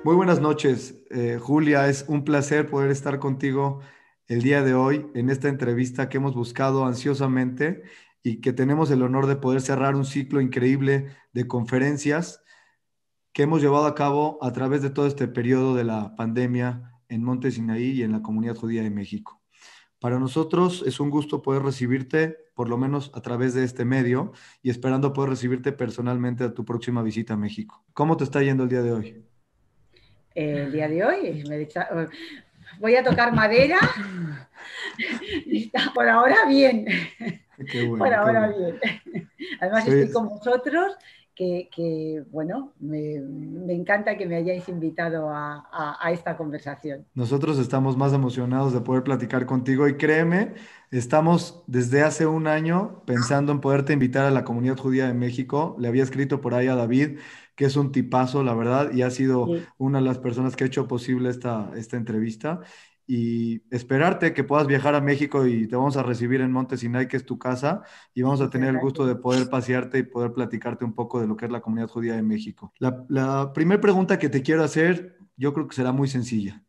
Muy buenas noches, Julia. Es un placer poder estar contigo el día de hoy en esta entrevista que hemos buscado ansiosamente y que tenemos el honor de poder cerrar un ciclo increíble de conferencias que hemos llevado a cabo a través de todo este periodo de la pandemia en Monte Sinaí y en la comunidad judía de México. Para nosotros es un gusto poder recibirte, por lo menos a través de este medio, y esperando poder recibirte personalmente a tu próxima visita a México. ¿Cómo te está yendo el día de hoy? El día de hoy voy a tocar madera. Está por ahora bien. Qué Por bueno, qué ahora bueno. bien. Además Soy, estoy con vosotros, bueno, me encanta que me hayáis invitado a esta conversación. Nosotros estamos más emocionados de poder platicar contigo y créeme, estamos desde hace un año pensando en poderte invitar a la comunidad judía de México. Le había escrito por ahí a David, que es un tipazo, la verdad, y ha sido Sí, una de las personas que ha hecho posible esta entrevista. Y esperarte que puedas viajar a México y te vamos a recibir en Monte Sinai, que es tu casa, y vamos a tener muchas el gusto gracias. de poder pasearte y poder platicarte un poco de lo que es la comunidad judía de México. La primera pregunta que te quiero hacer, yo creo que será muy sencilla.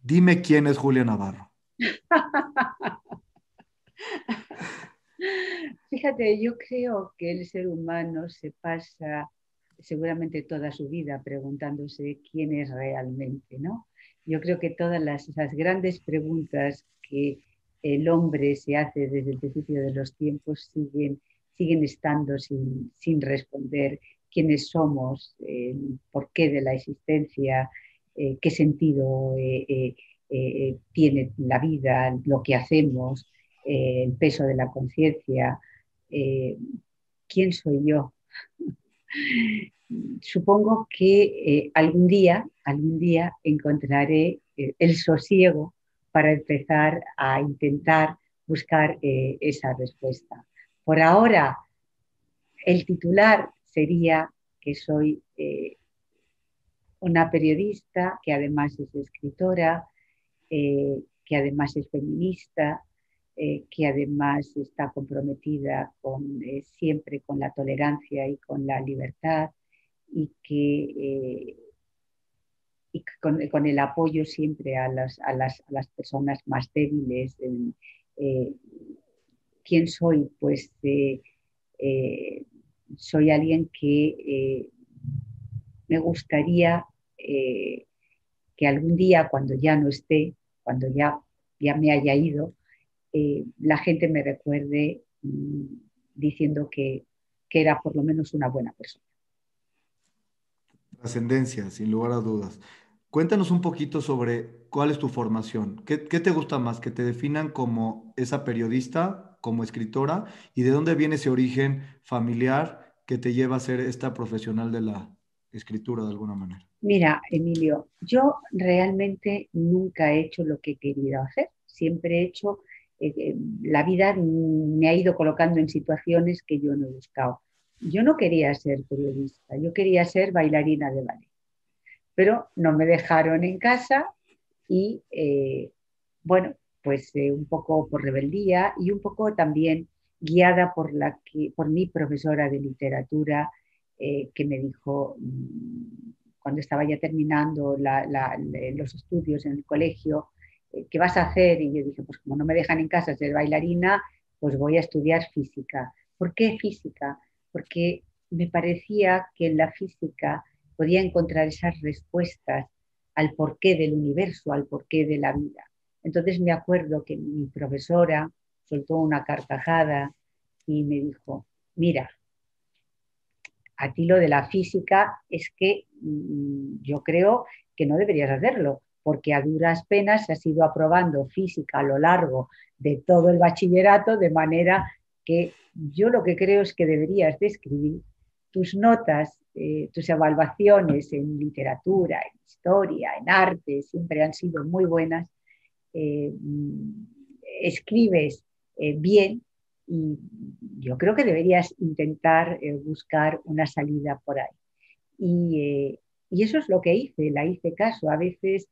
Dime quién es Julia Navarro. Fíjate, yo creo que el ser humano se pasa seguramente toda su vida preguntándose quién es realmente, ¿no? Yo creo que todas esas grandes preguntas que el hombre se hace desde el principio de los tiempos siguen estando sin responder. ¿Quiénes somos? El porqué de la existencia, qué sentido tiene la vida, lo que hacemos, el peso de la conciencia, eh, quién soy yo. Supongo que algún día encontraré el sosiego para empezar a intentar buscar esa respuesta. Por ahora, el titular sería que soy una periodista que además es escritora, que además es feminista, que además está comprometida siempre con la tolerancia y con la libertad y con el apoyo siempre a las personas más débiles. Eh, ¿Quién soy? Pues eh, soy alguien que me gustaría que algún día, cuando ya no esté, cuando ya me haya ido, la gente me recuerde diciendo que era por lo menos una buena persona. Trascendencia, sin lugar a dudas. Cuéntanos un poquito sobre cuál es tu formación. ¿Qué te gusta más? ¿Que te definan como esa periodista, como escritora? ¿Y de dónde viene ese origen familiar que te lleva a ser esta profesional de la escritura de alguna manera? Mira, Emilio, yo realmente nunca he hecho lo que he querido hacer. Siempre he hecho, la vida me ha ido colocando en situaciones que yo no he buscado. Yo no quería ser periodista, yo quería ser bailarina de ballet, pero no me dejaron en casa y bueno, pues un poco por rebeldía y un poco también guiada por mi profesora de literatura que me dijo cuando estaba ya terminando los estudios en el colegio, ¿qué vas a hacer? Y yo dije, pues como no me dejan en casa ser bailarina, pues voy a estudiar física. ¿Por qué física? Porque me parecía que en la física podía encontrar esas respuestas al porqué del universo, al porqué de la vida. Entonces me acuerdo que mi profesora soltó una carcajada y me dijo, mira, a ti lo de la física es que yo creo que no deberías hacerlo, porque a duras penas has ido aprobando física a lo largo de todo el bachillerato, de manera que yo lo que creo es que deberías de escribir tus notas, tus evaluaciones en literatura, en historia, en arte, siempre han sido muy buenas, eh, escribes bien y yo creo que deberías intentar buscar una salida por ahí. Y eso es lo que hice, la hice caso. A veces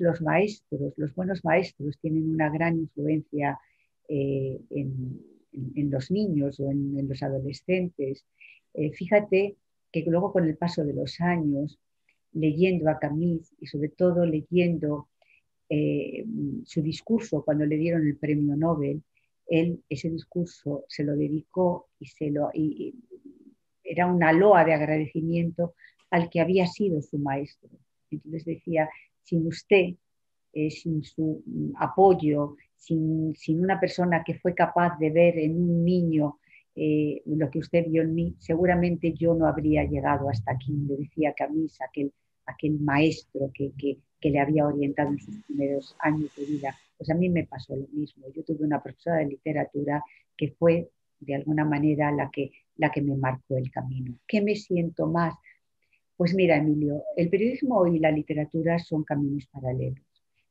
los maestros, los buenos maestros, tienen una gran influencia en los niños o en los adolescentes. Fíjate que luego con el paso de los años leyendo a Camus y sobre todo leyendo su discurso cuando le dieron el premio Nobel. Él ese discurso se lo dedicó y era una loa de agradecimiento al que había sido su maestro. Entonces decía, sin usted, sin su apoyo, sin una persona que fue capaz de ver en un niño lo que usted vio en mí, seguramente yo no habría llegado hasta aquí. Le decía Camus, aquel maestro que le había orientado en sus primeros años de vida. Pues a mí me pasó lo mismo. Yo tuve una profesora de literatura que fue de alguna manera la que me marcó el camino. ¿Qué me siento más? Pues mira, Emilio, el periodismo y la literatura son caminos paralelos.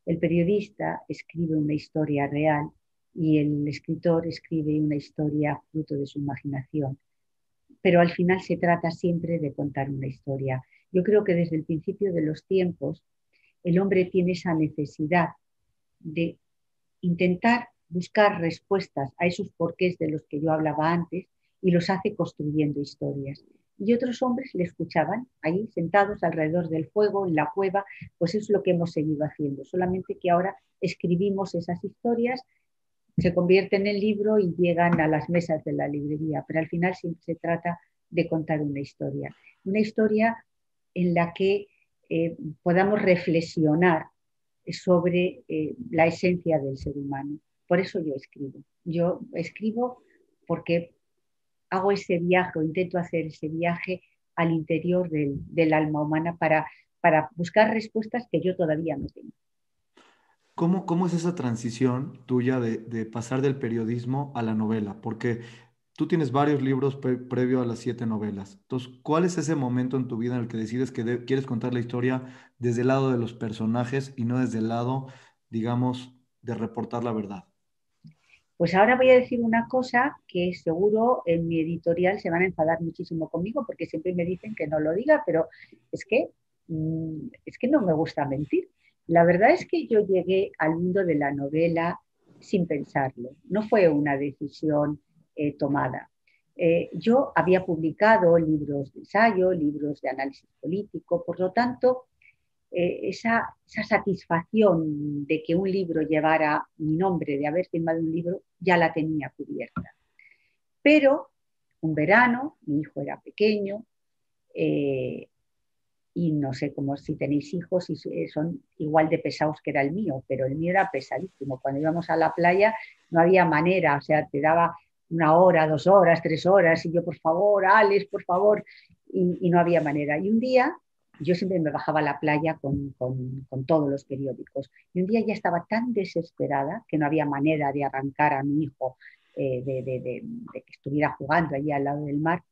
El periodista escribe una historia real y el escritor escribe una historia fruto de su imaginación, pero al final se trata siempre de contar una historia. Yo creo que desde el principio de los tiempos el hombre tiene esa necesidad de intentar buscar respuestas a esos porqués de los que yo hablaba antes y los hace construyendo historias. Y otros hombres le escuchaban ahí sentados alrededor del fuego, en la cueva, pues es lo que hemos seguido haciendo, solamente que ahora escribimos esas historias, se convierten en libro y llegan a las mesas de la librería, pero al final siempre se trata de contar una historia en la que podamos reflexionar sobre la esencia del ser humano. Por eso yo escribo. Yo escribo porque hago ese viaje o intento hacer ese viaje al interior del alma humana para buscar respuestas que yo todavía no tengo. ¿Cómo es esa transición tuya de pasar del periodismo a la novela? Porque tú tienes varios libros previo a las 7 novelas. Entonces, ¿cuál es ese momento en tu vida en el que decides que quieres contar la historia desde el lado de los personajes y no desde el lado, digamos, de reportar la verdad? Pues ahora voy a decir una cosa que seguro en mi editorial se van a enfadar muchísimo conmigo porque siempre me dicen que no lo diga, pero es que, es que no me gusta mentir. La verdad es que yo llegué al mundo de la novela sin pensarlo. No fue una decisión tomada. Yo había publicado libros de ensayo, libros de análisis político, por lo tanto, esa satisfacción de que un libro llevara mi nombre, de haber firmado un libro, ya la tenía cubierta. Pero un verano, mi hijo era pequeño, eh, y no sé cómo si tenéis hijos y son igual de pesados que era el mío, pero el mío era pesadísimo. Cuando íbamos a la playa no había manera, o sea, te daba 1 hora, 2 horas, 3 horas, y yo, por favor, Alex, por favor, y no había manera. Y un día, yo siempre me bajaba a la playa con todos los periódicos, y un día ya estaba tan desesperada que no había manera de arrancar a mi hijo de que estuviera jugando allí al lado del mar,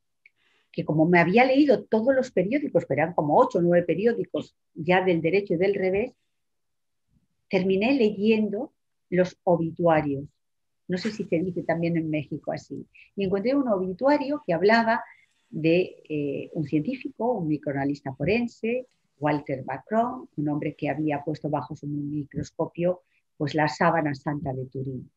que como me había leído todos los periódicos, pero eran como 8 o 9 periódicos ya del derecho y del revés, terminé leyendo los obituarios. No sé si se dice también en México así. Y encontré un obituario que hablaba de un científico, un microanalista forense, Walter Bacron, un hombre que había puesto bajo su microscopio pues la sábana santa de Turín.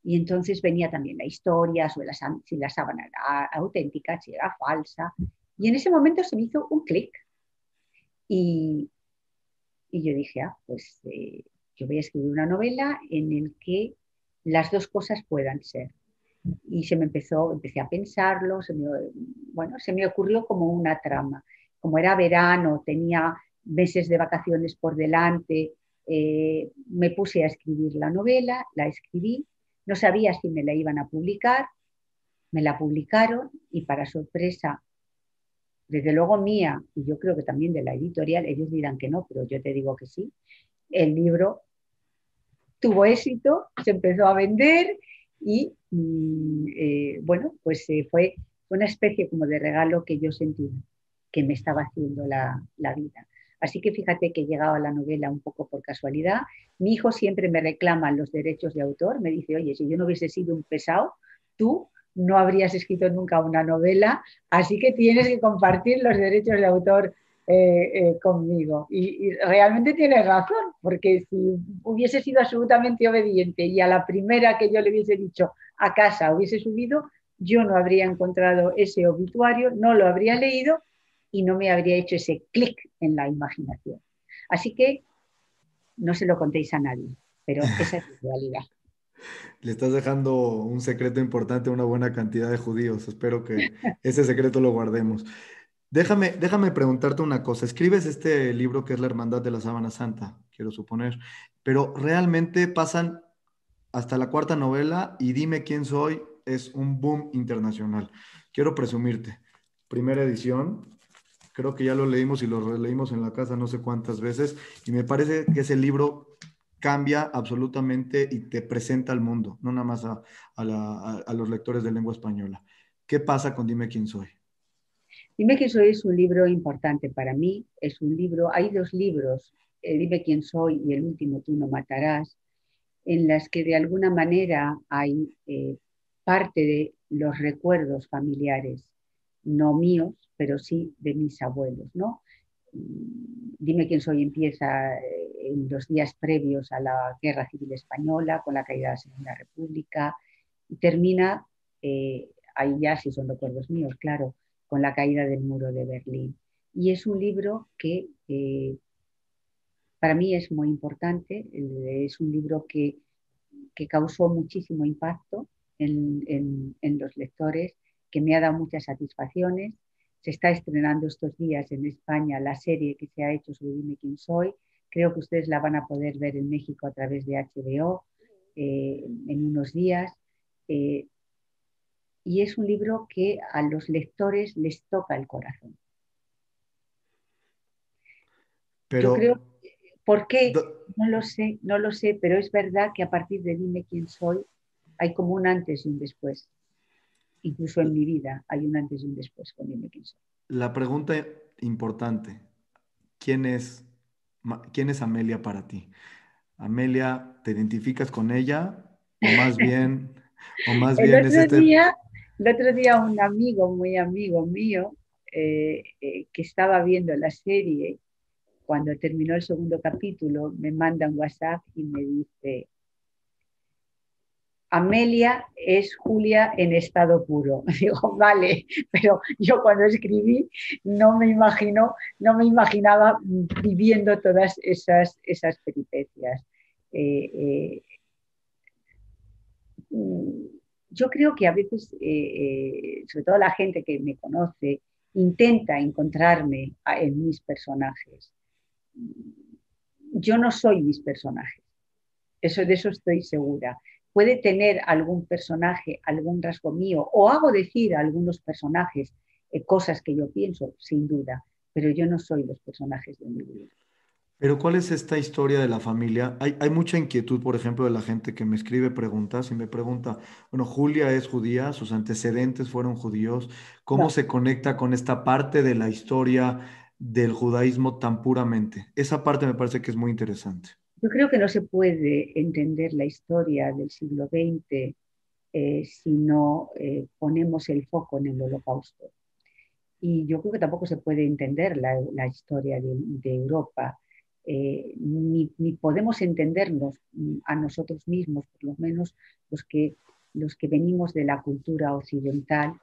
Y entonces venía también la historia sobre si la sábana era auténtica, si era falsa. Y en ese momento se me hizo un clic. Y, y, yo dije, pues yo voy a escribir una novela en el que las dos cosas puedan ser. Y empecé a pensarlo, se me ocurrió como una trama. Como era verano, tenía meses de vacaciones por delante, me puse a escribir la novela, la escribí, no sabía si me la iban a publicar, me la publicaron y para sorpresa, desde luego mía, y yo creo que también de la editorial, ellos dirán que no, pero yo te digo que sí, el libro tuvo éxito, se empezó a vender y bueno, pues fue una especie como de regalo que yo sentí que me estaba haciendo la vida. Así que fíjate que he llegado a la novela un poco por casualidad. Mi hijo siempre me reclama los derechos de autor, me dice, oye, si yo no hubiese sido un pesado, tú no habrías escrito nunca una novela, así que tienes que compartir los derechos de autor conmigo. Y realmente tiene razón, porque si hubiese sido absolutamente obediente y a la primera que yo le hubiese dicho a casa hubiese subido, yo no habría encontrado ese obituario, no lo habría leído y no me habría hecho ese clic en la imaginación. Así que no se lo contéis a nadie, pero esa es la realidad. Le estás dejando un secreto importante a una buena cantidad de judíos. Espero que ese secreto lo guardemos. Déjame preguntarte una cosa. Escribes este libro que es La Hermandad de la Sábana Santa, quiero suponer, pero realmente pasan hasta la cuarta novela y Dime quién soy es un boom internacional. Quiero presumirte. Primera edición, creo que ya lo leímos y lo releímos en la casa no sé cuántas veces y me parece que ese libro cambia absolutamente y te presenta al mundo, no nada más a los lectores de lengua española. ¿Qué pasa con Dime quién soy? Dime que soy es un libro importante para mí. Es un libro, hay dos libros, Dime quién soy y el último, Tú no matarás, en las que de alguna manera hay parte de los recuerdos familiares, no míos, pero sí de mis abuelos, ¿no? Dime quién soy empieza en los días previos a la Guerra Civil Española, con la caída de la Segunda República, y termina, ahí ya si son recuerdos míos, claro, con la caída del muro de Berlín. Y es un libro que para mí es muy importante, es un libro que causó muchísimo impacto en los lectores, que me ha dado muchas satisfacciones. Se está estrenando estos días en España la serie que se ha hecho sobre Dime quién soy. Creo que ustedes la van a poder ver en México a través de HBO en unos días. Eh, y es un libro que a los lectores les toca el corazón. Pero, Yo creo, ¿por qué? do- No lo sé, no lo sé, pero es verdad que a partir de Dime quién soy hay como un antes y un después. Incluso en mi vida hay un antes y un después con Dime quién soy. la pregunta importante, ¿quién es, quién es Amelia para ti? Amelia, ¿te identificas con ella o más bien, o más El bien es otro este... día, el otro día un amigo, muy amigo mío, que estaba viendo la serie, cuando terminó el segundo capítulo, me manda un WhatsApp y me dice, Amelia es Julia en estado puro. Digo, vale, pero yo cuando escribí no me imaginaba viviendo todas esas peripecias. Eh, eh, yo creo que a veces, sobre todo la gente que me conoce, intenta encontrarme en mis personajes. Yo no soy mis personajes. De eso estoy segura. Puede tener algún personaje, algún rasgo mío, o hago decir a algunos personajes cosas que yo pienso, sin duda, pero yo no soy los personajes de mi libro. Pero ¿cuál es esta historia de la familia? Hay mucha inquietud, por ejemplo, de la gente que me escribe preguntas y me pregunta, bueno, Julia es judía, sus antecedentes fueron judíos, ¿cómo No, se conecta con esta parte de la historia del judaísmo tan puramente? Esa parte me parece que es muy interesante. yo creo que no se puede entender la historia del siglo XX si no ponemos el foco en el holocausto. Y yo creo que tampoco se puede entender la historia de Europa, ni podemos entendernos a nosotros mismos, por lo menos los que, los que venimos de la cultura occidental,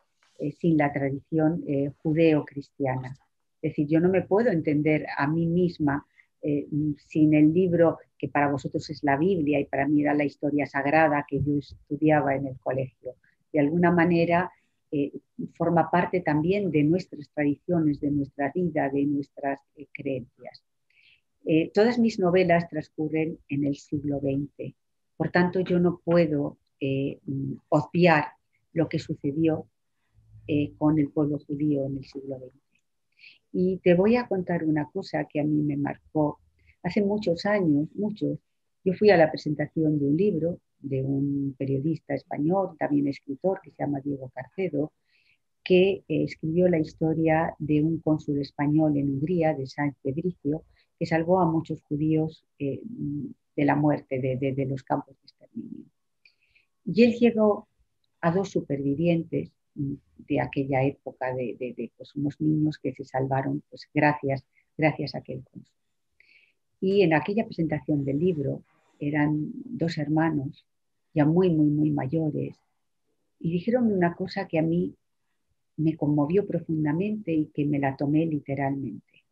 sin la tradición judeo-cristiana. Es decir, yo no me puedo entender a mí misma sin el libro que para vosotros es la Biblia y para mí era la historia sagrada que yo estudiaba en el colegio. De alguna manera, eh, forma parte también de nuestras tradiciones, de nuestra vida, de nuestras creencias. Todas mis novelas transcurren en el siglo XX, por tanto yo no puedo obviar lo que sucedió con el pueblo judío en el siglo XX. Y te voy a contar una cosa que a mí me marcó. Hace muchos años, muchos, yo fui a la presentación de un libro de un periodista español, también escritor, que se llama Diego Carcedo, que escribió la historia de un cónsul español en Hungría, de Sáenz de Bricio, que salvó a muchos judíos de la muerte, de los campos de exterminio. Y él llegó a dos supervivientes de aquella época, pues unos niños que se salvaron pues, gracias a aquel cónsul. Y en aquella presentación del libro eran dos hermanos, ya muy, muy, muy mayores, y dijeron una cosa que a mí me conmovió profundamente y que me la tomé literalmente.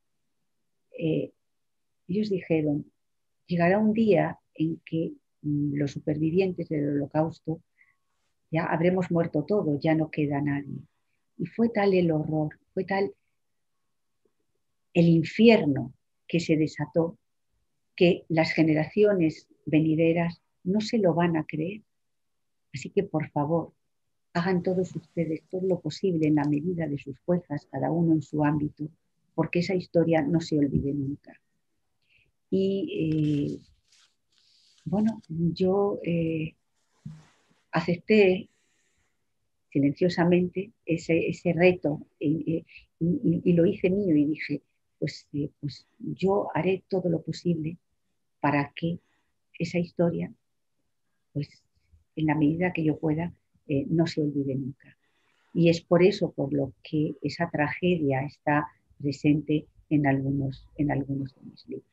Ellos dijeron, llegará un día en que los supervivientes del Holocausto ya habremos muerto todos, ya no queda nadie. Y fue tal el horror, fue tal el infierno que se desató, que las generaciones venideras no se lo van a creer. Así que, por favor, hagan todos ustedes todo lo posible en la medida de sus fuerzas, cada uno en su ámbito, porque esa historia no se olvide nunca. Y bueno, yo acepté silenciosamente ese reto y lo hice mío y dije, pues yo haré todo lo posible para que esa historia, pues en la medida que yo pueda, no se olvide nunca. Y es por eso por lo que esa tragedia está presente en algunos de mis libros.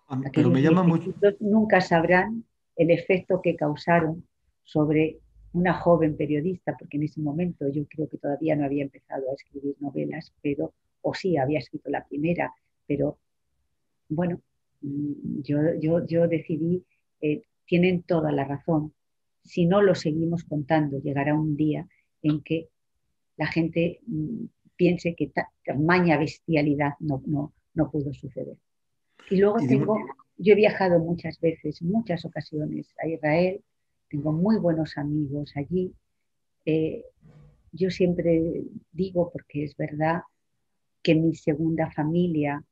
Pero Aquellos me llama mucho, nietecitos nunca sabrán el efecto que causaron sobre una joven periodista, porque en ese momento yo creo que todavía no había empezado a escribir novelas, pero, o sí, había escrito la primera, pero bueno, yo decidí, tienen toda la razón. Si no lo seguimos contando, llegará un día en que la gente piense que tamaña bestialidad no pudo suceder. Y luego y dime, yo he viajado muchas veces, muchas ocasiones a Israel, tengo muy buenos amigos allí. Eh, yo siempre digo, porque es verdad, que mi segunda familia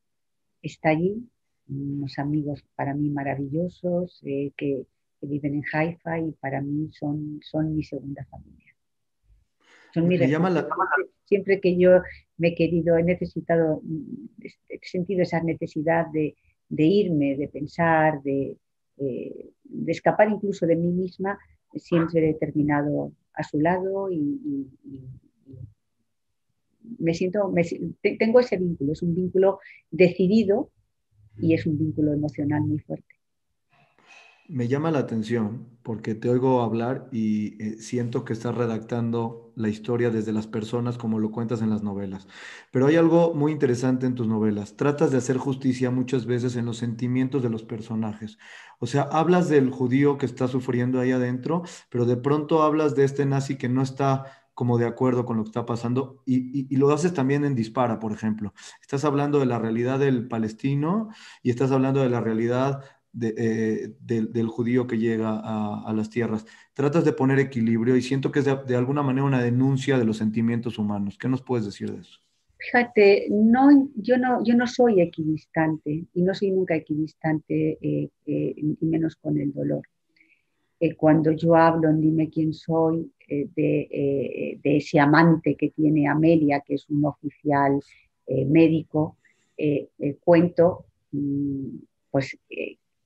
está allí, unos amigos para mí maravillosos que viven en Haifa y para mí son mi segunda familia. Son mi me llama refugio. la, Siempre que yo me he querido, he necesitado, he sentido esa necesidad de irme, de pensar, de escapar incluso de mí misma, siempre he terminado a su lado y me siento, tengo ese vínculo, es un vínculo decidido y es un vínculo emocional muy fuerte. Me llama la atención porque te oigo hablar y siento que estás redactando la historia desde las personas como lo cuentas en las novelas. Pero hay algo muy interesante en tus novelas. Tratas de hacer justicia muchas veces en los sentimientos de los personajes. O sea, hablas del judío que está sufriendo ahí adentro, pero de pronto hablas de este nazi que no está como de acuerdo con lo que está pasando y lo haces también en Dispara, por ejemplo. Estás hablando de la realidad del palestino y estás hablando de la realidad del judío que llega a las tierras. Tratas de poner equilibrio y siento que es de alguna manera una denuncia de los sentimientos humanos. ¿Qué nos puedes decir de eso? Fíjate, yo no soy equidistante y no soy nunca equidistante, y menos con el dolor. Cuando yo hablo en Dime quién soy, de ese amante que tiene Amelia, que es un oficial médico, cuento, pues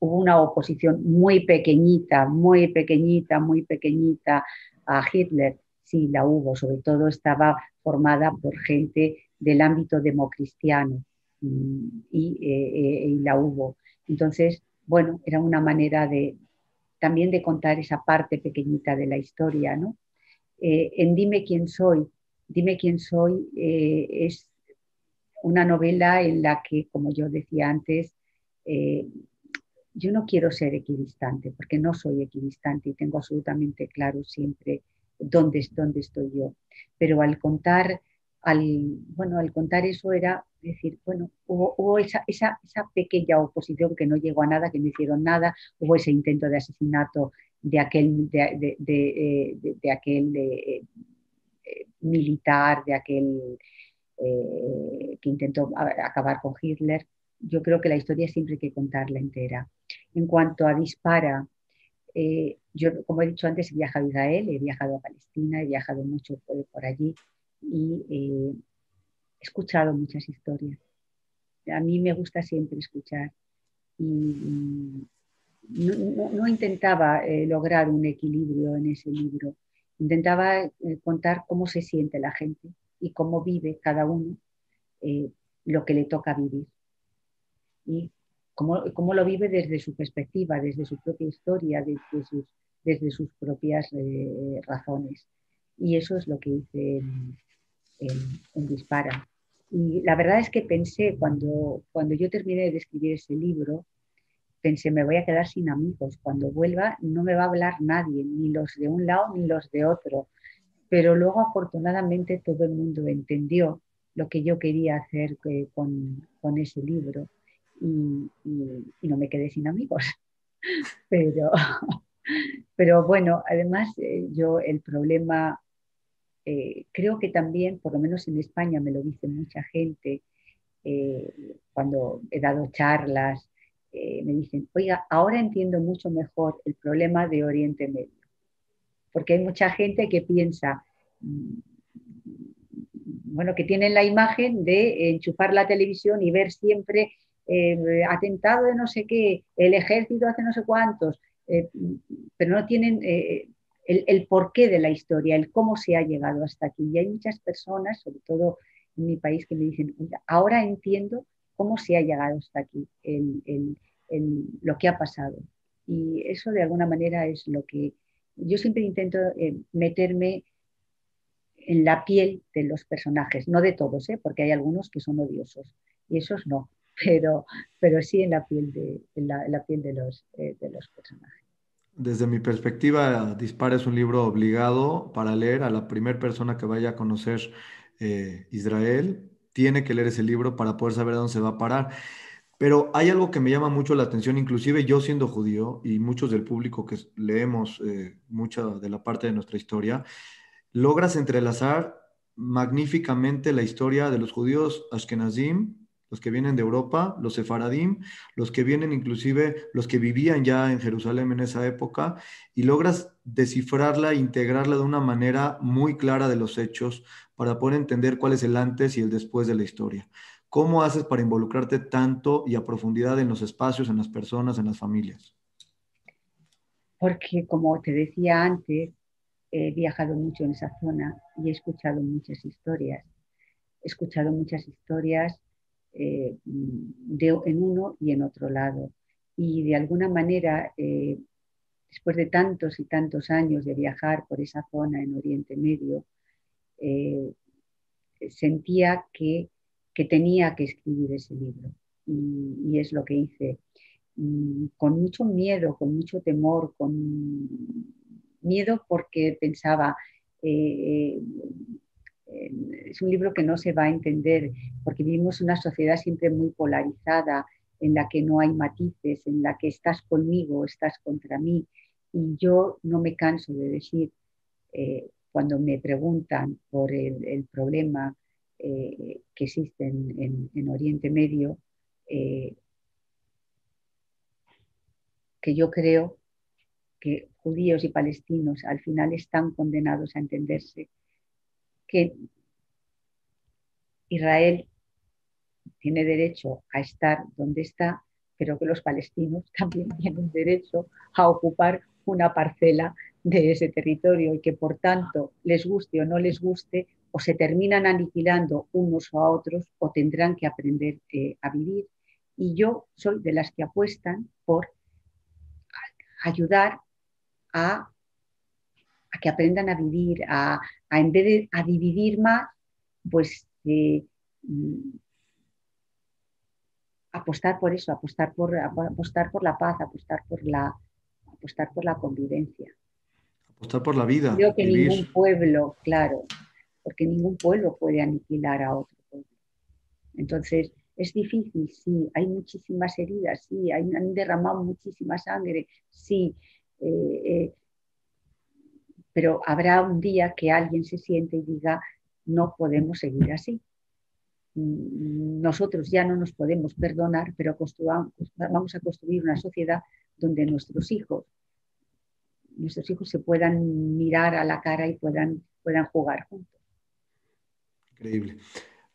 hubo una oposición muy pequeñita, muy pequeñita, muy pequeñita a Hitler. Sí, la hubo, sobre todo estaba formada por gente del ámbito democristiano y la hubo. Entonces, bueno, era una manera también de contar esa parte pequeñita de la historia, ¿no? En Dime quién soy es una novela en la que, como yo decía antes, eh, yo no quiero ser equidistante, porque no soy equidistante y tengo absolutamente claro siempre dónde estoy yo. Pero al contar eso era decir, bueno, hubo esa pequeña oposición que no llegó a nada, que no hicieron nada, hubo ese intento de asesinato de aquel militar, de aquel que intentó acabar con Hitler. Yo creo que la historia siempre hay que contarla entera. En cuanto a Dispara, yo, como he dicho antes, he viajado a Israel, he viajado a Palestina, he viajado mucho por allí y he escuchado muchas historias. A mí me gusta siempre escuchar y no intentaba lograr un equilibrio en ese libro. Intentaba contar cómo se siente la gente y cómo vive cada uno eh, lo que le toca vivir y cómo lo vive desde su perspectiva, desde su propia historia, desde sus propias razones. Y eso es lo que hice en Dispara. Y la verdad es que pensé, cuando yo terminé de escribir ese libro, pensé, me voy a quedar sin amigos. Cuando vuelva no me va a hablar nadie, ni los de un lado ni los de otro. Pero luego, afortunadamente, todo el mundo entendió lo que yo quería hacer con ese libro y no me quedé sin amigos. Pero, pero bueno, además yo el problema, creo que también, por lo menos en España, me lo dice mucha gente, cuando he dado charlas, me dicen, oiga, ahora entiendo mucho mejor el problema de Oriente Medio, porque hay mucha gente que piensa, mm, bueno, que tienen la imagen de enchufar la televisión y ver siempre atentado de no sé qué, el ejército hace no sé cuántos, eh, pero no tienen el porqué de la historia, el cómo se ha llegado hasta aquí. Y hay muchas personas, sobre todo en mi país, que me dicen, ahora entiendo cómo se ha llegado hasta aquí, lo que ha pasado. Y eso de alguna manera es lo que yo siempre intento meterme en la piel de los personajes, no de todos, ¿eh? Porque hay algunos que son odiosos y esos no, pero sí en la piel en la piel de los personajes. Desde mi perspectiva, Dispara es un libro obligado para leer a la primera persona que vaya a conocer Israel. Tiene que leer ese libro para poder saber a dónde se va a parar. Pero hay algo que me llama mucho la atención, inclusive yo siendo judío y muchos del público que leemos mucha de la parte de nuestra historia, logras entrelazar magníficamente la historia de los judíos ashkenazim, los que vienen de Europa, los sefaradim, los que vienen inclusive, los que vivían ya en Jerusalén en esa época, y logras descifrarla, integrarla de una manera muy clara de los hechos para poder entender cuál es el antes y el después de la historia. ¿Cómo haces para involucrarte tanto y a profundidad en los espacios, en las personas, en las familias? Porque como te decía antes, he viajado mucho en esa zona y he escuchado muchas historias. He escuchado muchas historias en uno y en otro lado. Y de alguna manera, después de tantos y tantos años de viajar por esa zona en Oriente Medio, eh, sentía que tenía que escribir ese libro. Y es lo que hice. Con mucho miedo, con mucho temor, con miedo porque pensaba, eh, es un libro que no se va a entender, porque vivimos una sociedad siempre muy polarizada, en la que no hay matices, en la que estás conmigo, estás contra mí. Y yo no me canso de decir, cuando me preguntan por el problema que existe en Oriente Medio, eh, que yo creo que judíos y palestinos al final están condenados a entenderse, que Israel tiene derecho a estar donde está, pero que los palestinos también tienen derecho a ocupar una parcela de ese territorio y que por tanto les guste o no les guste o se terminan aniquilando unos a otros o tendrán que aprender a vivir. Y yo soy de las que apuestan por ayudar a, a que aprendan a vivir, en vez de a dividir más, pues apostar por eso, apostar por la paz, apostar por la convivencia. Apostar por la vida, Creo que ningún vivir. pueblo, claro, porque ningún pueblo puede aniquilar a otro pueblo. Entonces, es difícil, sí, hay muchísimas heridas, sí, han derramado muchísima sangre, sí, eh, eh, pero habrá un día que alguien se siente y diga, no podemos seguir así. Nosotros ya no nos podemos perdonar, pero vamos a construir una sociedad donde nuestros hijos se puedan mirar a la cara y puedan jugar juntos. Increíble.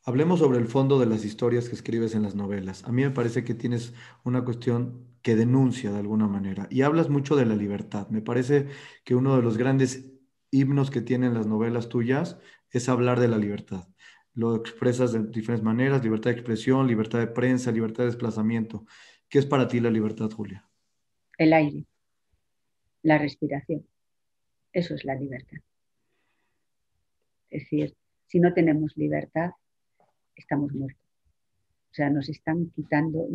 Hablemos sobre el fondo de las historias que escribes en las novelas. A mí me parece que tienes una cuestión que denuncia de alguna manera y hablas mucho de la libertad. Me parece que uno de los grandes himnos que tienen las novelas tuyas es hablar de la libertad. Lo expresas de diferentes maneras, libertad de expresión, libertad de prensa, libertad de desplazamiento. ¿Qué es para ti la libertad, Julia? El aire, la respiración, eso es la libertad. Es decir, Si no tenemos libertad, estamos muertos. O sea, nos están quitando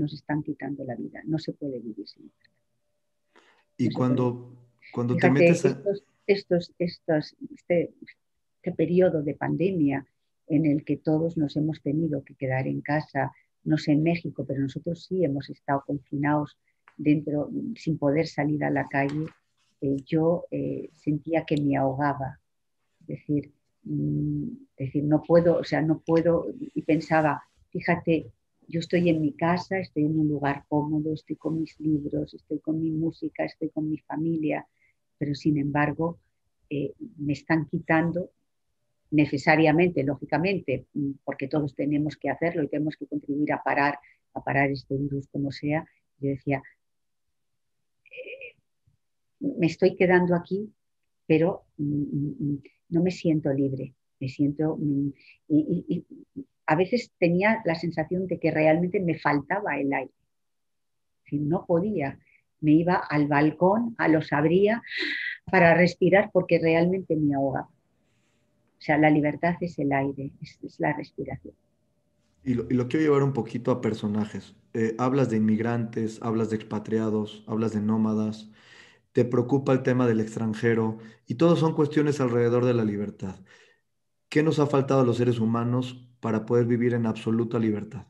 la vida. No se puede vivir sin libertad. Y No se puede. cuando te Fíjate, metes a... este periodo de pandemia en el que todos nos hemos tenido que quedar en casa, no sé en México, pero nosotros sí hemos estado confinados dentro, sin poder salir a la calle, yo sentía que me ahogaba. Es decir, no puedo, o sea, no puedo, y pensaba, fíjate, yo estoy en mi casa, estoy en un lugar cómodo, estoy con mis libros, estoy con mi música, estoy con mi familia, pero sin embargo me están quitando necesariamente, lógicamente, porque todos tenemos que hacerlo y tenemos que contribuir a parar este virus como sea. Yo decía, me estoy quedando aquí, pero no me siento libre, me siento... y a veces tenía la sensación de que realmente me faltaba el aire, si no podía, me iba al balcón, los abría para respirar porque realmente me ahogaba. O sea, la libertad es el aire, es la respiración. Y lo quiero llevar un poquito a personajes. Hablas de inmigrantes, hablas de expatriados, hablas de nómadas, te preocupa el tema del extranjero y todos son cuestiones alrededor de la libertad. ¿Qué nos ha faltado a los seres humanos para poder vivir en absoluta libertad?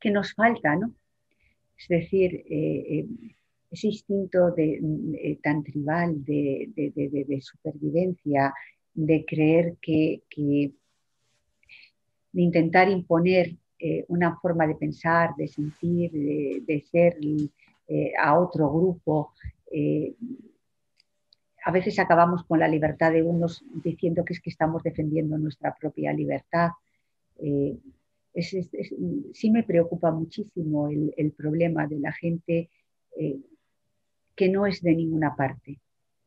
Que nos falta, ¿no? Es decir, ese instinto tan tribal de supervivencia, de creer de intentar imponer una forma de pensar, de sentir, de ser a otro grupo. Eh, a veces acabamos con la libertad de unos diciendo que es que estamos defendiendo nuestra propia libertad. Eh, sí me preocupa muchísimo el problema de la gente eh, que no es de ninguna parte,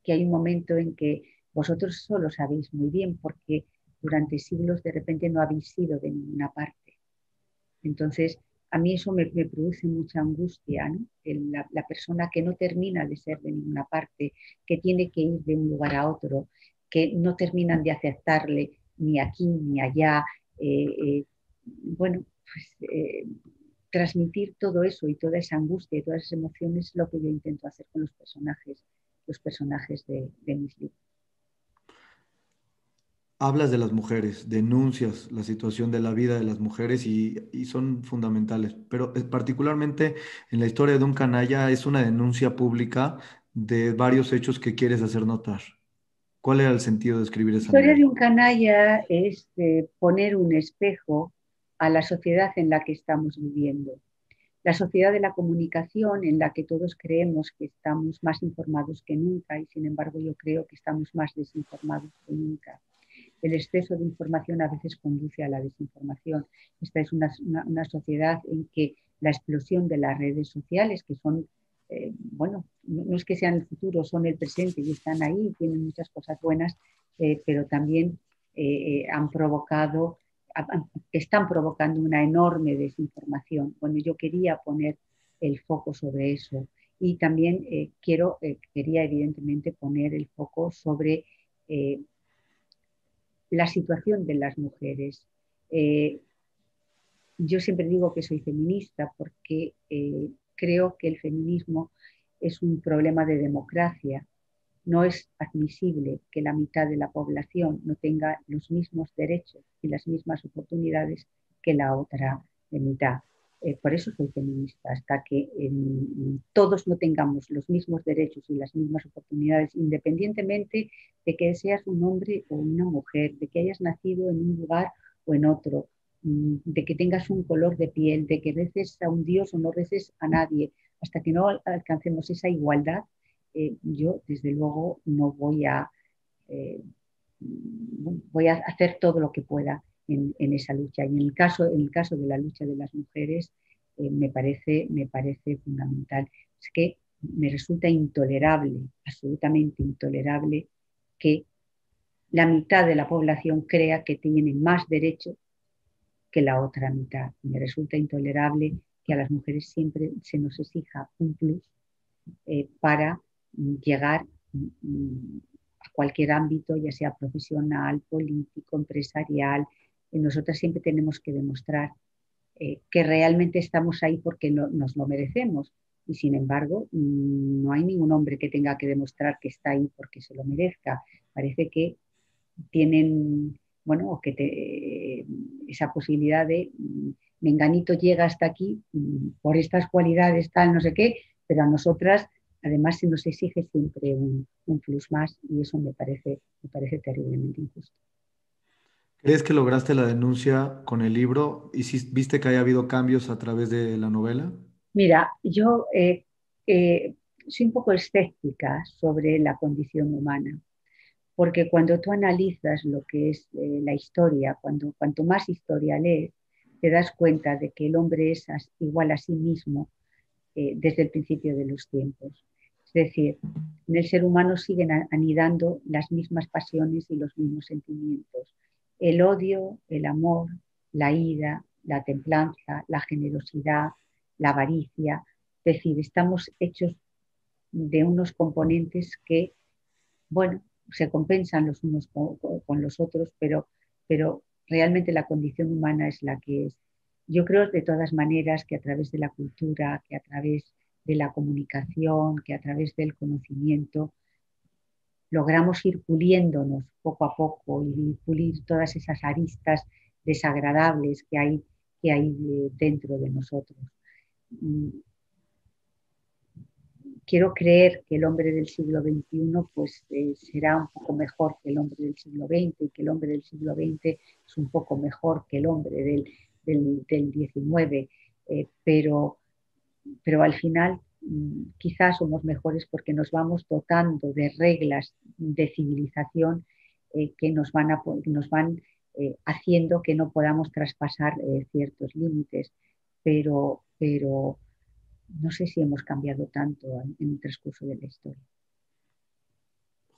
que hay un momento en que vosotros solo sabéis muy bien porque durante siglos de repente no habéis sido de ninguna parte. Entonces, a mí eso me produce mucha angustia, ¿no? La persona que no termina de ser de ninguna parte, que tiene que ir de un lugar a otro, que no terminan de aceptarle ni aquí ni allá. Eh, eh, bueno, pues transmitir todo eso y toda esa angustia y todas esas emociones es lo que yo intento hacer con los personajes de mis libros. Hablas de las mujeres, denuncias la situación de la vida de las mujeres y son fundamentales, pero particularmente en la historia de un canalla es una denuncia pública de varios hechos que quieres hacer notar. ¿Cuál era el sentido de escribir La esa historia de novela? un canalla es poner un espejo a la sociedad en la que estamos viviendo. La sociedad de la comunicación en la que todos creemos que estamos más informados que nunca y sin embargo yo creo que estamos más desinformados que nunca. El exceso de información a veces conduce a la desinformación. Esta es una sociedad en que la explosión de las redes sociales, que son, bueno, no es que sean el futuro, son el presente y están ahí, tienen muchas cosas buenas, pero también han provocado, están provocando una enorme desinformación. Bueno, yo quería poner el foco sobre eso y también quería evidentemente poner el foco sobre la situación de las mujeres. Eh, yo siempre digo que soy feminista porque creo que el feminismo es un problema de democracia. No es admisible que la mitad de la población no tenga los mismos derechos y las mismas oportunidades que la otra mitad. Por eso soy feminista, hasta que todos no tengamos los mismos derechos y las mismas oportunidades, independientemente de que seas un hombre o una mujer, de que hayas nacido en un lugar o en otro, de que tengas un color de piel, de que reces a un Dios o no reces a nadie, hasta que no alcancemos esa igualdad, yo desde luego no voy a hacer todo lo que pueda en esa lucha. Y en el caso de la lucha de las mujeres, me parece fundamental. Es que me resulta intolerable, absolutamente intolerable, que la mitad de la población crea que tiene más derechos que la otra mitad. Me resulta intolerable que a las mujeres siempre se nos exija un plus para llegar cualquier ámbito, ya sea profesional, político, empresarial. Nosotras siempre tenemos que demostrar que realmente estamos ahí porque nos lo merecemos. Y sin embargo, no hay ningún hombre que tenga que demostrar que está ahí porque se lo merezca. Parece que tienen, bueno, esa posibilidad de menganito llega hasta aquí por estas cualidades, tal, no sé qué, pero a nosotras además se nos exige siempre un plus más y eso me parece terriblemente injusto. ¿Crees que lograste la denuncia con el libro y si viste que haya habido cambios a través de la novela? Mira, yo soy un poco escéptica sobre la condición humana, porque cuando tú analizas lo que es la historia, cuanto más historia lees, te das cuenta de que el hombre es igual a sí mismo desde el principio de los tiempos. Es decir, en el ser humano siguen anidando las mismas pasiones y los mismos sentimientos. El odio, el amor, la ira, la templanza, la generosidad, la avaricia. Es decir, estamos hechos de unos componentes que, bueno, se compensan los unos con los otros, pero realmente la condición humana es la que es. Yo creo de todas maneras que a través de la cultura, que a través de la comunicación, que a través del conocimiento, logramos ir puliéndonos poco a poco y pulir todas esas aristas desagradables que hay dentro de nosotros. Quiero creer que el hombre del siglo XXI pues, será un poco mejor que el hombre del siglo XX y que el hombre del siglo XX es un poco mejor que el hombre del XIX, pero al final quizás somos mejores porque nos vamos dotando de reglas de civilización que nos van haciendo que no podamos traspasar ciertos límites, pero no sé si hemos cambiado tanto en el transcurso de la historia.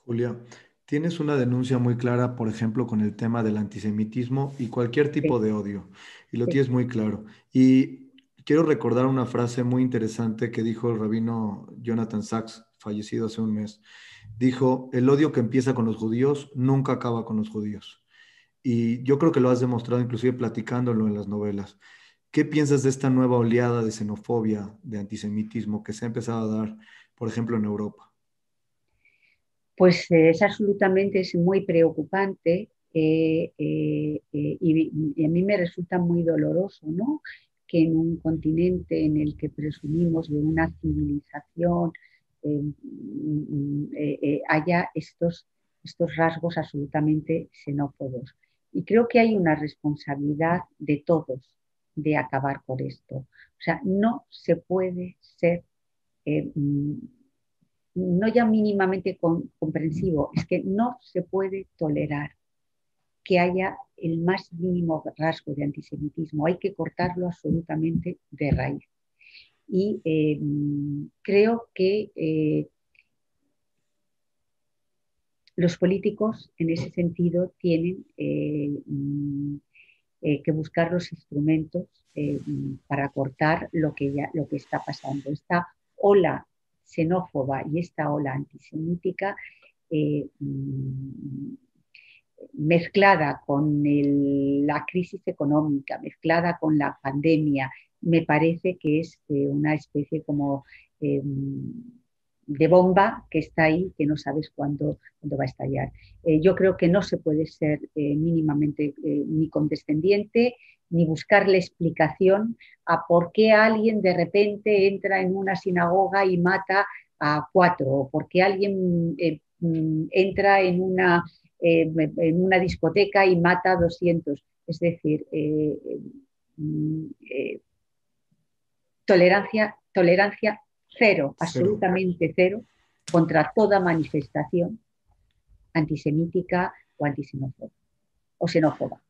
Julia, tienes una denuncia muy clara, por ejemplo, con el tema del antisemitismo y cualquier tipo Sí, de odio, y lo sí, tienes muy claro. Y quiero recordar una frase muy interesante que dijo el rabino Jonathan Sachs, fallecido hace un mes. Dijo, el odio que empieza con los judíos nunca acaba con los judíos. Y yo creo que lo has demostrado inclusive platicándolo en las novelas. ¿Qué piensas de esta nueva oleada de xenofobia, de antisemitismo que se ha empezado a dar, por ejemplo, en Europa? pues es absolutamente es muy preocupante y a mí me resulta muy doloroso, ¿no? Que en un continente en el que presumimos de una civilización haya estos rasgos absolutamente xenófobos. Y creo que hay una responsabilidad de todos de acabar con esto. O sea, no se puede ser eh, no ya mínimamente comprensivo, es que no se puede tolerar que haya el más mínimo rasgo de antisemitismo, hay que cortarlo absolutamente de raíz. Y creo que los políticos en ese sentido tienen que buscar los instrumentos para cortar lo que está pasando. Esta ola xenófoba y esta ola antisemítica eh, mezclada con la crisis económica, mezclada con la pandemia, me parece que es una especie como de bomba que está ahí, que no sabes cuándo va a estallar. Yo creo que no se puede ser mínimamente ni condescendiente, ni buscarle explicación a por qué alguien de repente entra en una sinagoga y mata a 4, o por qué alguien entra en una discoteca y mata a 200. Es decir, tolerancia cero, Cero. absolutamente cero, contra toda manifestación antisemítica o antisinófoba o xenófoba.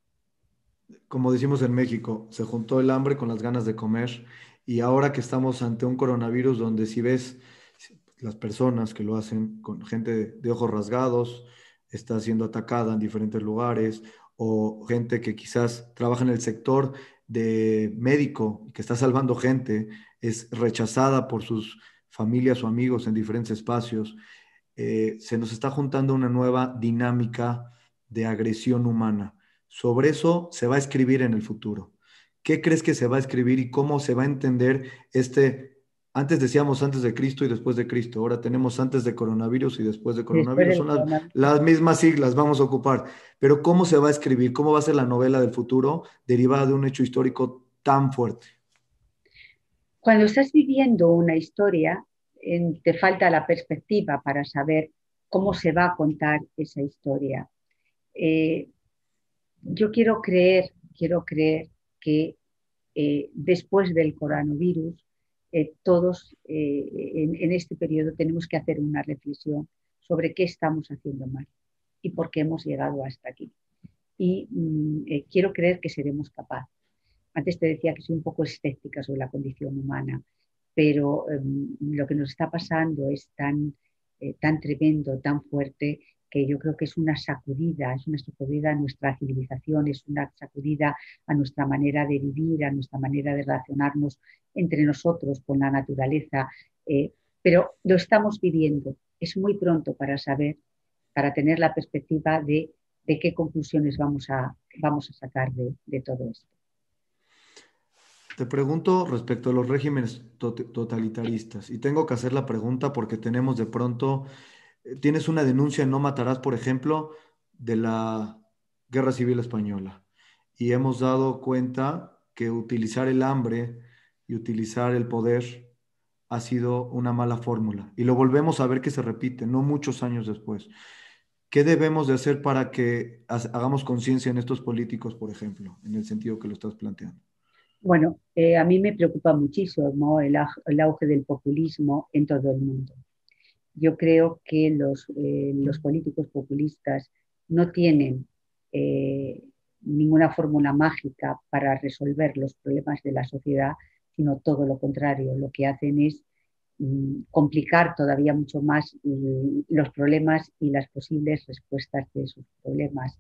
Como decimos en México, se juntó el hambre con las ganas de comer y ahora que estamos ante un coronavirus donde si ves las personas que lo hacen con gente de ojos rasgados, está siendo atacada en diferentes lugares o gente que quizás trabaja en el sector de médico y que está salvando gente, es rechazada por sus familias o amigos en diferentes espacios. se nos está juntando una nueva dinámica de agresión humana. Sobre eso se va a escribir en el futuro. ¿Qué crees que se va a escribir y cómo se va a entender antes decíamos antes de Cristo y después de Cristo, ahora tenemos antes de coronavirus y después de Después coronavirus, del son coronavirus. las mismas siglas, vamos a ocupar, pero ¿cómo se va a escribir? ¿Cómo va a ser la novela del futuro derivada de un hecho histórico tan fuerte? Cuando estás viviendo una historia, te falta la perspectiva para saber cómo se va a contar esa historia. Eh, yo quiero creer que después del coronavirus, todos en este periodo tenemos que hacer una reflexión sobre qué estamos haciendo mal y por qué hemos llegado hasta aquí. Y quiero creer que seremos capaces. Antes te decía que soy un poco escéptica sobre la condición humana, pero lo que nos está pasando es tan tremendo, tan fuerte, que yo creo que es una sacudida a nuestra civilización, es una sacudida a nuestra manera de vivir, a nuestra manera de relacionarnos entre nosotros con la naturaleza, pero lo estamos viviendo. Es muy pronto para saber, para tener la perspectiva de qué conclusiones vamos a sacar de todo esto. Te pregunto respecto a los regímenes totalitaristas y tengo que hacer la pregunta porque tenemos de pronto, tienes una denuncia en No Matarás, por ejemplo, de la Guerra Civil Española y hemos dado cuenta que utilizar el hambre y utilizar el poder ha sido una mala fórmula y lo volvemos a ver que se repite, no muchos años después. ¿Qué debemos de hacer para que hagamos conciencia en estos políticos, por ejemplo, en el sentido que lo estás planteando? Bueno, a mí me preocupa muchísimo, ¿no?, el auge del populismo en todo el mundo. Yo creo que los políticos populistas no tienen eh, ninguna fórmula mágica para resolver los problemas de la sociedad, sino todo lo contrario. Lo que hacen es complicar todavía mucho más los problemas y las posibles respuestas de esos problemas.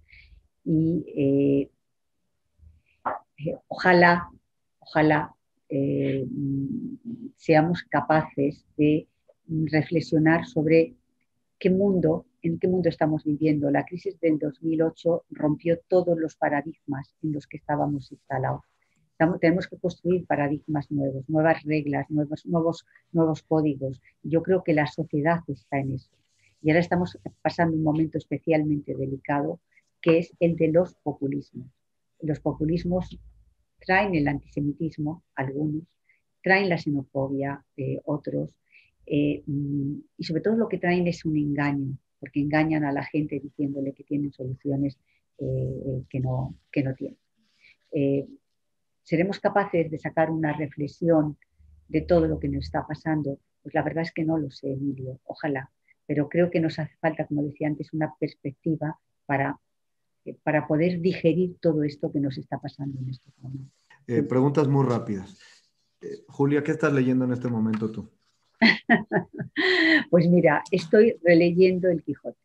Y ojalá eh, seamos capaces de reflexionar sobre en qué mundo estamos viviendo. La crisis del 2008 rompió todos los paradigmas en los que estábamos instalados. Tenemos que construir paradigmas nuevos, nuevas reglas, nuevos códigos. Yo creo que la sociedad está en eso. Y ahora estamos pasando un momento especialmente delicado, que es el de los populismos. Los populismos traen el antisemitismo, algunos, traen la xenofobia, otros, y sobre todo lo que traen es un engaño, porque engañan a la gente diciéndole que tienen soluciones que no tienen. Eh, ¿Seremos capaces de sacar una reflexión de todo lo que nos está pasando? Pues la verdad es que no lo sé, Emilio, ojalá, pero creo que nos hace falta, como decía antes, una perspectiva para poder digerir todo esto que nos está pasando en estos momentos. Preguntas muy rápidas. Julia, ¿qué estás leyendo en este momento tú? Pues mira, estoy releyendo El Quijote.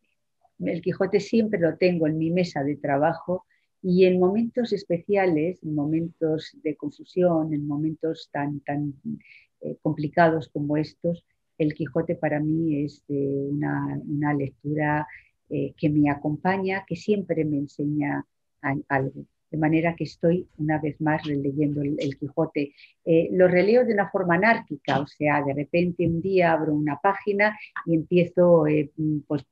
El Quijote siempre lo tengo en mi mesa de trabajo y en momentos especiales, en momentos de confusión, en momentos tan complicados como estos, El Quijote para mí es una lectura que me acompaña, que siempre me enseña algo. De manera que estoy una vez más releyendo el Quijote. Lo releo de una forma anárquica, o sea, de repente un día abro una página y empiezo pues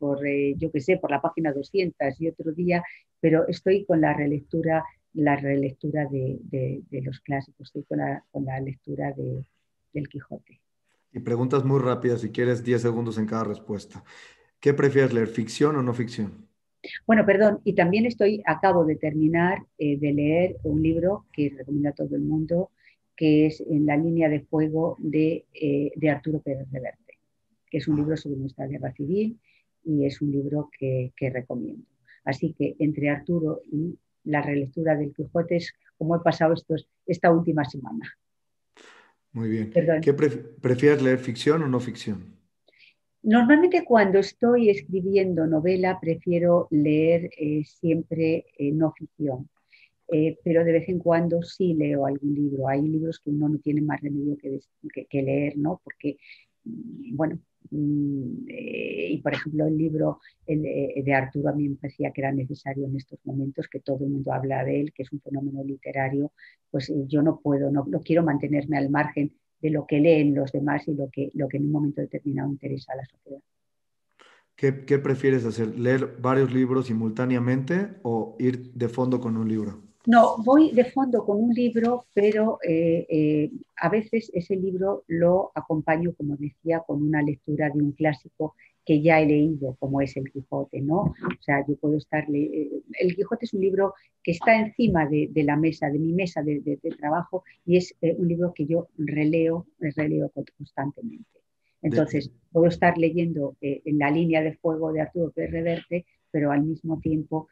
yo qué sé, por la página 200 y otro día, pero estoy con la relectura de los clásicos, estoy con la lectura del Quijote. Y preguntas muy rápidas, si quieres 10 segundos en cada respuesta. ¿Qué prefieres leer, ficción o no ficción? Bueno, perdón, y también acabo de terminar de leer un libro que recomiendo a todo el mundo, que es En la línea de fuego de Arturo Pérez Reverte, que es un Ah, libro sobre nuestra guerra civil y es un libro que recomiendo. Así que entre Arturo y la relectura del Quijote es como he pasado esta última semana. muy bien. Perdón. ¿Qué prefieres leer, ficción o no ficción? Normalmente cuando estoy escribiendo novela prefiero leer siempre no ficción, pero de vez en cuando sí leo algún libro. Hay libros que uno no tiene más remedio que leer, ¿no? Porque bueno, y por ejemplo el libro de Arturo a mí me parecía que era necesario en estos momentos, que todo el mundo habla de él, que es un fenómeno literario, pues yo no puedo, no quiero mantenerme al margen de lo que leen los demás y lo que en un momento determinado interesa a la sociedad. ¿Qué prefieres hacer? ¿Leer varios libros simultáneamente o ir de fondo con un libro? No, voy de fondo con un libro, pero a veces ese libro lo acompaño, como decía, con una lectura de un clásico que ya he leído, como es El Quijote, ¿no? O sea, yo puedo El Quijote es un libro que está encima de la mesa, de mi mesa de trabajo, y es un libro que yo releo constantemente. De- Entonces, puedo estar leyendo en la línea de fuego de Arturo Pérez Reverte, pero al mismo tiempo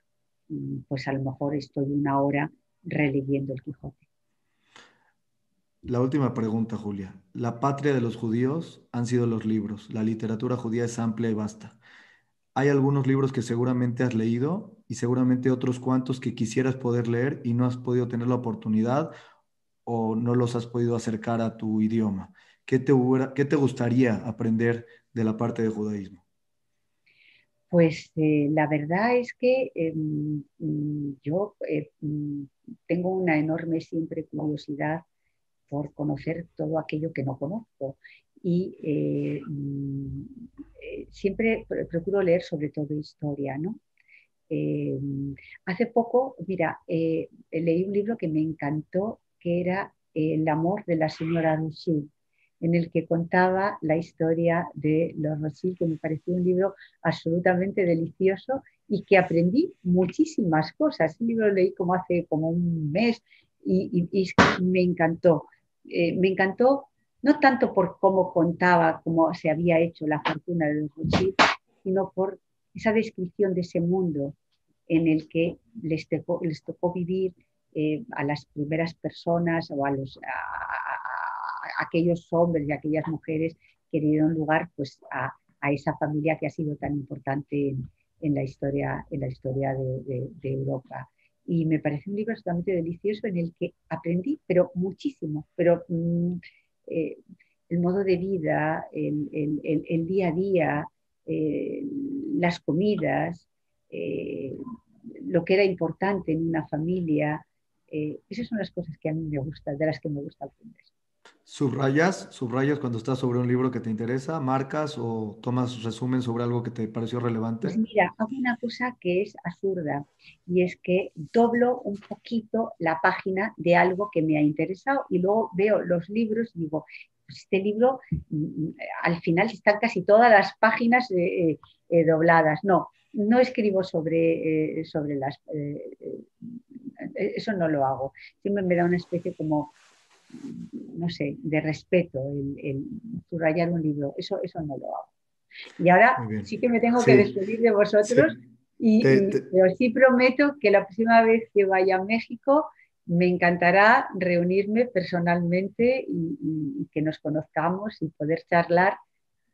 pues a lo mejor estoy una hora releyendo el Quijote. La última pregunta, Julia. La patria de los judíos han sido los libros. La literatura judía es amplia y vasta. Hay algunos libros que seguramente has leído y seguramente otros cuantos que quisieras poder leer y no has podido tener la oportunidad o no los has podido acercar a tu idioma. ¿Qué te gustaría aprender de la parte de judaísmo? Pues la verdad es que yo tengo una enorme siempre curiosidad por conocer todo aquello que no conozco y siempre procuro leer sobre todo historia, ¿no? Eh, Hace poco, mira, leí un libro que me encantó, que era El amor de la señora Rothschild, en el que contaba la historia de los Rothschild, que me pareció un libro absolutamente delicioso y que aprendí muchísimas cosas. El libro lo leí como hace como un mes y me encantó. Me encantó no tanto por cómo contaba, cómo se había hecho la fortuna de los Rothschild, sino por esa descripción de ese mundo en el que les tocó vivir a las primeras personas o a aquellos hombres y a aquellas mujeres que dieron lugar pues, a esa familia que ha sido tan importante en la historia de Europa. Y me parece un libro absolutamente delicioso en el que aprendí, pero muchísimo, pero eh, el modo de vida, el día a día, eh, las comidas, eh, lo que era importante en una familia. Esas son las cosas que a mí me gustan, de las que me gusta aprender. ¿Subrayas cuando estás sobre un libro que te interesa? ¿Marcas o tomas resumen sobre algo que te pareció Pues relevante? mira, hago una cosa que es absurda y es que doblo un poquito la página de algo que me ha interesado y luego veo los libros y digo, pues este libro al final están casi todas las páginas dobladas. No, no escribo sobre las... eso no lo hago. Siempre me da una especie como, no sé, de respeto el subrayar un libro. Eso no lo hago. Y ahora Muy bien. sí que me tengo que Sí, despedir de sí. vosotros, Te, te- pero sí prometo que la próxima vez que vaya a México me encantará reunirme personalmente y que nos conozcamos y poder charlar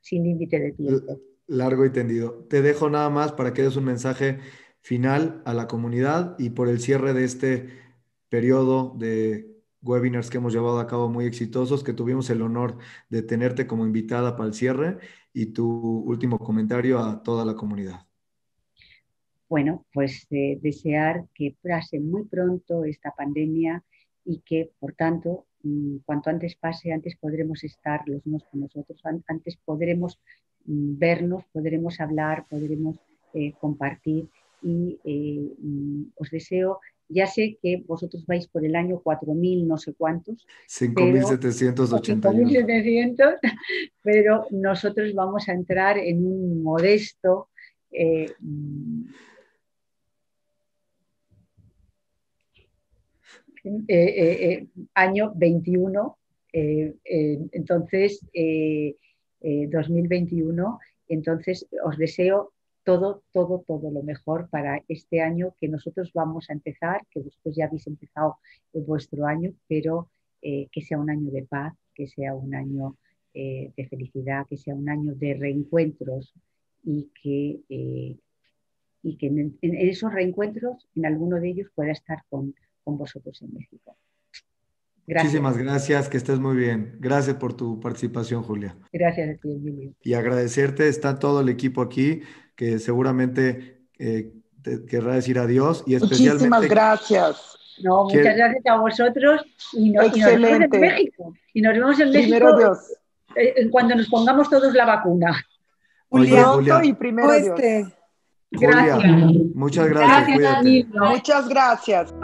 sin límite de l- tiempo. Largo y tendido. Te dejo nada más para que des un mensaje final a la comunidad y por el cierre de este periodo de webinars que hemos llevado a cabo muy exitosos, que tuvimos el honor de tenerte como invitada para el cierre y tu último comentario a toda la comunidad. Bueno, pues desear que pase muy pronto esta pandemia y que, por tanto, cuanto antes pase, antes podremos estar los unos con los otros, antes podremos vernos, podremos hablar, podremos compartir y os deseo, ya sé que vosotros vais por el año 4000 no sé cuántos, cinco mil pero setecientos o ochenta y uno. 5700, pero nosotros vamos a entrar en un modesto eh, año 21, entonces 2021, entonces os deseo todo lo mejor para este año que nosotros vamos a empezar, que vosotros ya habéis empezado vuestro año, pero que sea un año de paz, que sea un año de felicidad, que sea un año de reencuentros y que en esos reencuentros, en alguno de ellos, pueda estar con vosotros en México. Gracias. Muchísimas gracias, que estés muy bien. Gracias por tu participación, Julia. Gracias a ti, Emilio. Y agradecerte, está todo el equipo aquí que seguramente te querrá decir adiós y Muchísimas especialmente gracias. No, muchas quiero... gracias a vosotros y nos vemos en Excelente. México. Y nos vemos en Primero México Dios. cuando nos pongamos todos la vacuna. Oye, Julia, Pronto y Julia, primero Dios. Gracias. Julia, muchas gracias, Gracias, cuídate. Emilio. Muchas gracias.